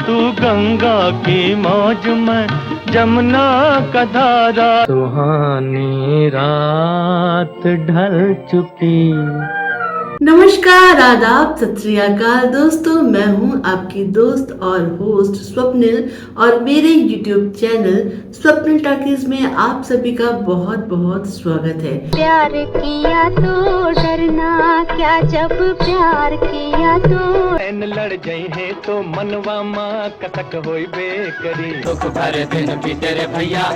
तू गंगा की मौज में जमुना का धारा। सुहानी रात ढल चुकी। नमस्कार, आदाब, सत श्री अकाल दोस्तों। मैं हूं आपकी दोस्त और होस्ट स्वप्निल और मेरे YouTube चैनल स्वप्निल टॉकीज में आप सभी का बहुत बहुत स्वागत है। प्यार किया तो डरना क्या, जब प्यार किया तो एन लड़ गई है तो मनवा माँ कसक होई बेकरी। सुख भरे दिन बीते रे भैया,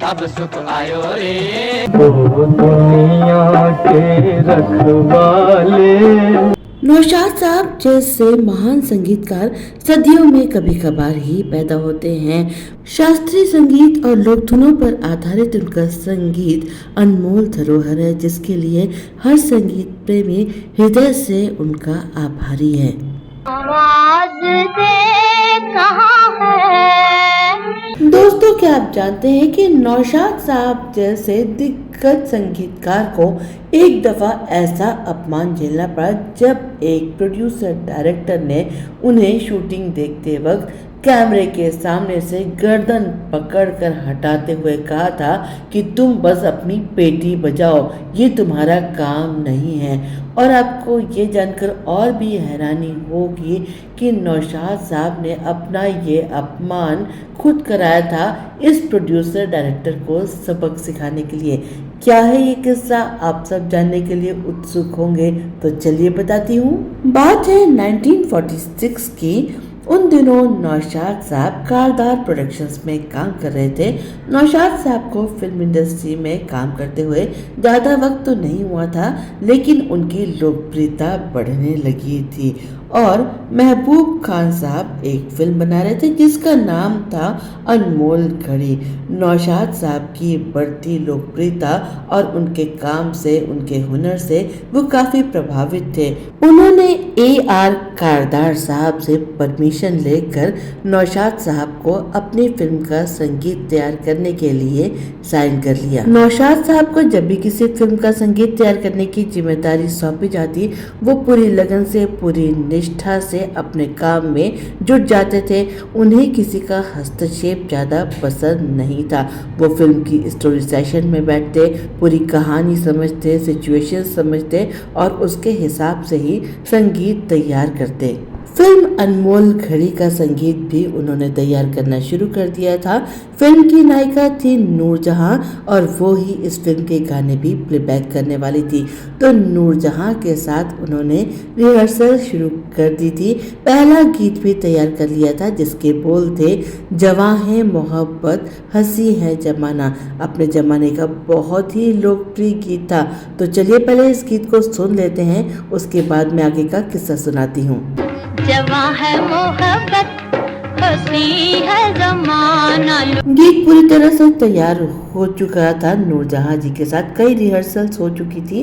तब सुख आयो रे। दुनिया के रखवाले। नौशाद साहब जैसे महान संगीतकार सदियों में कभी कभार ही पैदा होते हैं। शास्त्रीय संगीत और लोक धुनों पर आधारित उनका संगीत अनमोल धरोहर है, जिसके लिए हर संगीत प्रेमी हृदय से उनका आभारी है। आवाज दे कहाँ है। दोस्तों, क्या आप जानते हैं कि नौशाद साहब जैसे दिग्गज संगीतकार को एक दफा ऐसा अपमान झेलना पड़ा जब एक प्रोड्यूसर डायरेक्टर ने उन्हें शूटिंग देखते वक्त कैमरे के सामने से गर्दन पकड़कर हटाते हुए कहा था कि तुम बस अपनी पेटी बजाओ, ये तुम्हारा काम नहीं है। और आपको ये जानकर और भी हैरानी होगी कि नौशाद साहब ने अपना ये अपमान खुद कराया था इस प्रोड्यूसर डायरेक्टर को सबक सिखाने के लिए। क्या है ये किस्सा, आप सब जानने के लिए उत्सुक होंगे, तो चलिए बताती हूँ। बात है 1946 की। उन दिनों नौशाद साहब कारदार प्रोडक्शंस में काम कर रहे थे। नौशाद साहब को फिल्म इंडस्ट्री में काम करते हुए ज़्यादा वक्त तो नहीं हुआ था, लेकिन उनकी लोकप्रियता बढ़ने लगी थी और महबूब खान साहब एक फिल्म बना रहे थे जिसका नाम था अनमोल घड़ी। नौशाद साहब की बढ़ती लोकप्रियता और उनके काम से, उनके हुनर से वो काफ़ी प्रभावित थे। उन्होंने AR कारदार साहब से परमिशन लेकर नौशाद साहब को अपनी फिल्म का संगीत तैयार करने के लिए साइन कर लिया। नौशाद साहब को जब भी किसी फिल्म का संगीत तैयार करने की जिम्मेदारी सौंपी जाती, वो पूरी लगन से, पूरी निष्ठा से अपने काम में जुट जाते थे। उन्हें किसी का हस्तक्षेप ज़्यादा पसंद नहीं था। वो फिल्म की स्टोरी सेशन में बैठते, पूरी कहानी समझते, सिचुएशन समझते और उसके हिसाब से ही संगीत तैयार करते। फिल्म अनमोल घड़ी का संगीत भी उन्होंने तैयार करना शुरू कर दिया था। फिल्म की नायिका थी नूरजहां और वो ही इस फिल्म के गाने भी प्लेबैक करने वाली थी। तो नूरजहां के साथ उन्होंने रिहर्सल शुरू कर दी थी। पहला गीत भी तैयार कर लिया था जिसके बोल थे, जवां है मोहब्बत हंसी है जमाना। अपने जमाने का बहुत ही लोकप्रिय गीत था। तो चलिए पहले इस गीत को सुन लेते हैं, उसके बाद मैं आगे का किस्सा सुनाती हूँ। जवां है मोहब्बत हंसी है जमाना। गीत पूरी तरह से तैयार हो चुका था। नूरजहां जी के साथ कई रिहर्सल्स हो चुकी थी।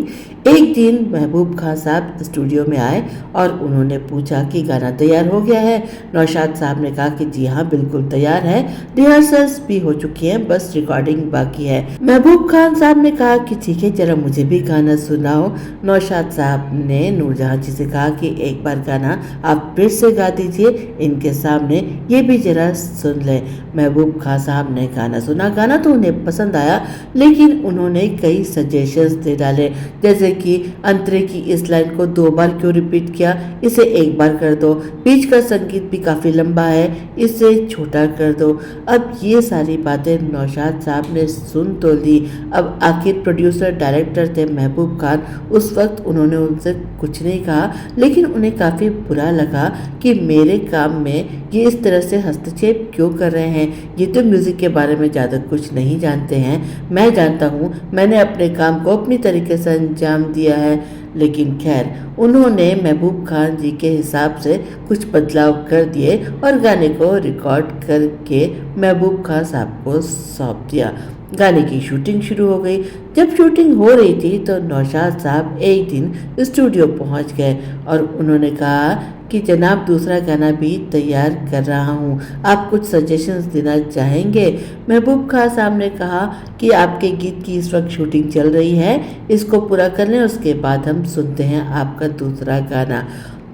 एक दिन महबूब खान साहब स्टूडियो में आए और उन्होंने पूछा कि गाना तैयार हो गया है। नौशाद साहब ने कहा कि जी हाँ, बिल्कुल तैयार है, रिहर्सल्स भी हो चुकी हैं, बस रिकॉर्डिंग बाकी है। महबूब खान साहब ने कहा कि ठीक है, जरा मुझे भी गाना सुनाओ। नौशाद साहब ने नूरजहां जी से कहा कि एक बार गाना आप फिर से गा दीजिए इनके सामने, ये भी जरा सुन ले। महबूब खान साहब ने गाना सुना। गाना तो उन्हें पसंद आया, लेकिन उन्होंने कई सजेशंस दे डाले, जैसे कि अंतरे की इस लाइन को 2 बार क्यों रिपीट किया, इसे 1 बार कर दो। बीच का संगीत भी काफ़ी लंबा है, इसे छोटा कर दो। अब ये सारी बातें नौशाद साहब ने सुन तो ली। अब आखिर प्रोड्यूसर डायरेक्टर थे महबूब खान, उस वक्त उन्होंने उनसे कुछ नहीं कहा, लेकिन उन्हें काफ़ी बुरा लगा कि मेरे काम में ये इस तरह से हस्तक्षेप क्यों कर रहे हैं। ये तो म्यूज़िक के बारे में ज़्यादा कुछ नहीं जानते हैं, मैं जानता हूँ, मैंने अपने काम को अपनी तरीके से अंजाम दिया है। लेकिन खैर, उन्होंने महबूब खान जी के हिसाब से कुछ बदलाव कर दिए और गाने को रिकॉर्ड करके महबूब खान साहब को सौंप दिया। गाने की शूटिंग शुरू हो गई। जब शूटिंग हो रही थी तो नौशाद साहब एक दिन स्टूडियो पहुंच गए और उन्होंने कहा कि जनाब, दूसरा गाना भी तैयार कर रहा हूं, आप कुछ सजेशंस देना चाहेंगे। महबूब खान साहब ने कहा कि आपके गीत की इस वक्त शूटिंग चल रही है, इसको पूरा कर लें, उसके बाद हम सुनते हैं आपका दूसरा गाना।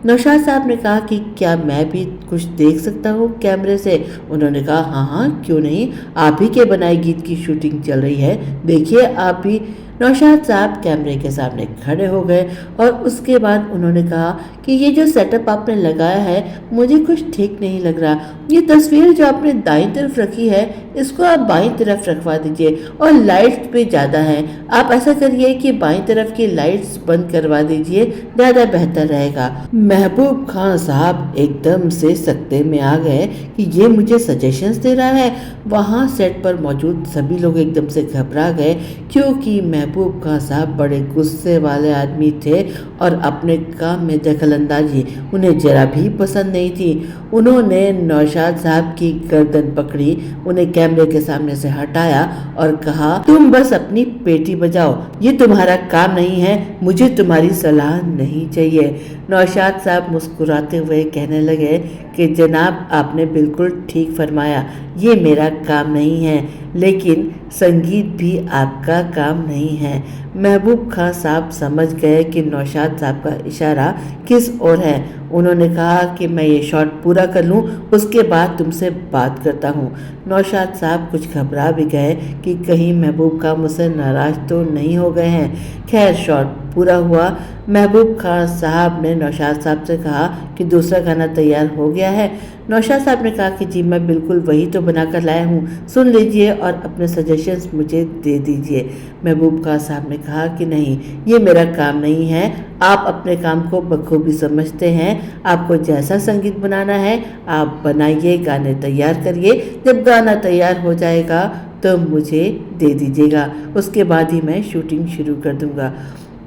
नौशाद साहब ने कहा कि क्या मैं भी कुछ देख सकता हूँ कैमरे से। उन्होंने कहा हाँ हाँ क्यों नहीं, आप ही के बनाए गीत की शूटिंग चल रही है, देखिए आप भी। नौशाद साहब कैमरे के सामने खड़े हो गए और उसके बाद उन्होंने कहा कि ये जो सेटअप आपने लगाया है मुझे कुछ ठीक नहीं लग रहा। ये तस्वीर जो आपने दाईं तरफ रखी है इसको आप बाईं तरफ रखवा दीजिए, और लाइट्स भी ज़्यादा हैं, आप ऐसा करिए कि बाईं तरफ की लाइट्स बंद करवा दीजिए, ज़्यादा बेहतर रहेगा। महबूब खान साहब एकदम से सकते में आ गए कि ये मुझे सजेशंस दे रहा है। वहाँ सेट पर मौजूद सभी लोग एकदम से घबरा गए, क्योंकि महबूब खान साहब बड़े गुस्से वाले आदमी थे और अपने काम में दखलंदाजी उन्हें जरा भी पसंद नहीं थी। उन्होंने नौशाद साहब की गर्दन पकड़ी, उन्हें कैमरे के सामने से हटाया और कहा, तुम बस अपनी पेटी बजाओ, ये तुम्हारा काम नहीं है, मुझे तुम्हारी सलाह नहीं चाहिए। नौशाद साहब मुस्कुराते हुए कहने लगे कि जनाब आपने बिल्कुल ठीक फरमाया, ये मेरा काम नहीं है, लेकिन संगीत भी आपका काम नहीं है। महबूब खान साहब समझ गए कि नौशाद साहब का इशारा किस ओर है। उन्होंने कहा कि मैं ये शॉट पूरा कर लूँ, उसके बाद तुमसे बात करता हूँ। नौशाद साहब कुछ घबरा भी गए कि कहीं महबूब खान मुझसे नाराज़ तो नहीं हो गए हैं। खैर शॉट पूरा हुआ। महबूब खान साहब ने नौशाद साहब से कहा कि दूसरा गाना तैयार हो गया है। नौशाद साहब ने कहा कि जी मैं बिल्कुल वही तो बनाकर लाया हूँ, सुन लीजिए और अपने सजेशंस मुझे दे दीजिए। महबूब खान साहब ने कहा कि नहीं, ये मेरा काम नहीं है, आप अपने काम को बखूबी समझते हैं, आपको जैसा संगीत बनाना है आप बनाइए, गाने तैयार करिए, जब गाना तैयार हो जाएगा तो मुझे दे दीजिएगा, उसके बाद ही मैं शूटिंग शुरू कर दूंगा।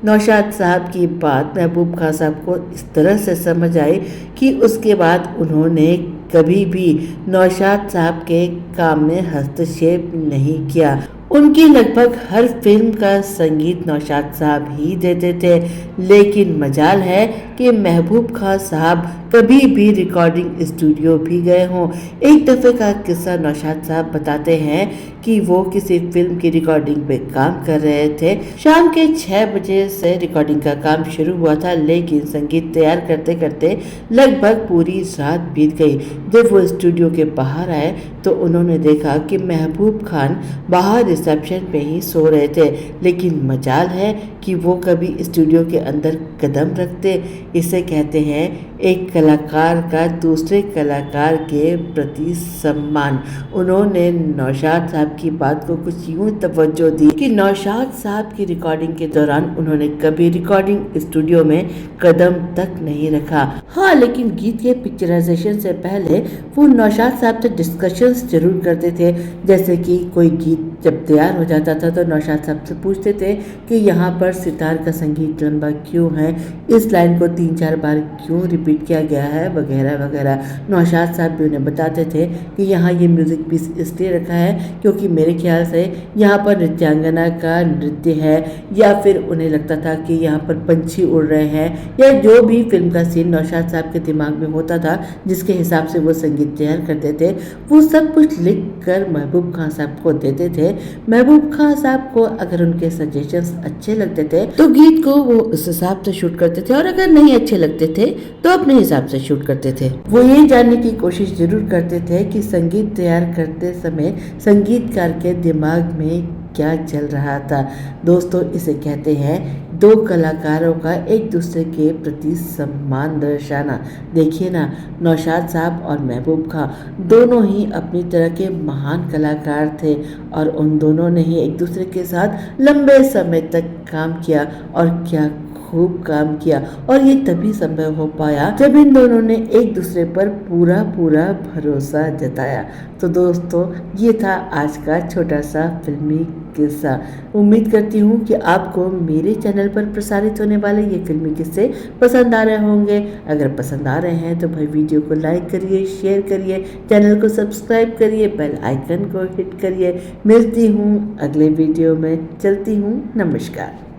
नौशाद साहब की बात महबूब खान साहब को इस तरह से समझ आई कि उसके बाद उन्होंने कभी भी नौशाद साहब के काम में हस्तक्षेप नहीं किया। उनकी लगभग हर फिल्म का संगीत नौशाद साहब ही देते थे, लेकिन मजाल है कि महबूब खान साहब कभी भी रिकॉर्डिंग स्टूडियो भी गए हों। एक दफ़े का किस्सा नौशाद साहब बताते हैं कि वो किसी फिल्म की रिकॉर्डिंग पे काम कर रहे थे। शाम के 6 बजे से रिकॉर्डिंग का काम शुरू हुआ था, लेकिन संगीत तैयार करते करते लगभग पूरी रात बीत गई। जब वो स्टूडियो के बाहर आए तो उन्होंने देखा कि महबूब खान बाहर रिसेप्शन पे ही सो रहे थे, लेकिन मजाल है कि वो कभी स्टूडियो के अंदर कदम रखते। इसे कहते हैं एक कलाकार का दूसरे कलाकार के प्रति सम्मान। उन्होंने नौशाद साहब की बात को कुछ यूं तवज्जो दी कि नौशाद साहब की रिकॉर्डिंग के दौरान उन्होंने कभी रिकॉर्डिंग स्टूडियो में कदम तक नहीं रखा। हाँ, लेकिन गीत के पिक्चराइजेशन से पहले वो नौशाद साहब से डिस्कशंस जरूर करते थे। जैसे कि कोई गीत जब तैयार हो जाता था तो नौशाद साहब से पूछते थे कि यहाँ पर सितार का संगीत लंबा क्यों है, इस लाइन को 3-4 बार क्यों रिपीट किया गया है, वगैरह वगैरह। नौशाद साहब भी उन्हें बताते थे कि यहाँ ये म्यूज़िक पीस इसलिए रखा है क्योंकि मेरे ख्याल से यहाँ पर नृत्यांगना का नृत्य है, या फिर उन्हें लगता था कि यहाँ पर पंछी उड़ रहे हैं, या जो भी फिल्म का सीन नौशाद साहब के दिमाग में होता था जिसके हिसाब से वो संगीत तैयार करते थे, वो सब कुछ लिख कर महबूब खान साहब को देते थे। महबूब खान साहब को अगर उनके सजेशंस अच्छे लगते थे तो गीत को वो उस हिसाब से शूट करते थे, और अगर नहीं अच्छे लगते थे तो अपने हिसाब से शूट करते थे। वो ये जानने की कोशिश जरूर करते थे कि संगीत तैयार करते समय संगीतकार के दिमाग में क्या चल रहा था। दोस्तों, इसे कहते हैं दो कलाकारों का एक दूसरे के प्रति सम्मान दर्शाना। देखिए ना, नौशाद साहब और महबूब खान दोनों ही अपनी तरह के महान कलाकार थे, और उन दोनों ने ही एक दूसरे के साथ लंबे समय तक काम किया, और क्या खूब काम किया। और ये तभी संभव हो पाया जब इन दोनों ने एक दूसरे पर पूरा पूरा भरोसा जताया। तो दोस्तों, ये था आज का छोटा सा फिल्मी किस्सा। उम्मीद करती हूँ कि आपको मेरे चैनल पर प्रसारित होने वाले ये फिल्मी किस्से पसंद आ रहे होंगे। अगर पसंद आ रहे हैं तो भाई वीडियो को लाइक करिए, शेयर करिए, चैनल को सब्सक्राइब करिए, बेल आइकन को हिट करिए। मिलती हूँ अगले वीडियो में। चलती हूँ, नमस्कार।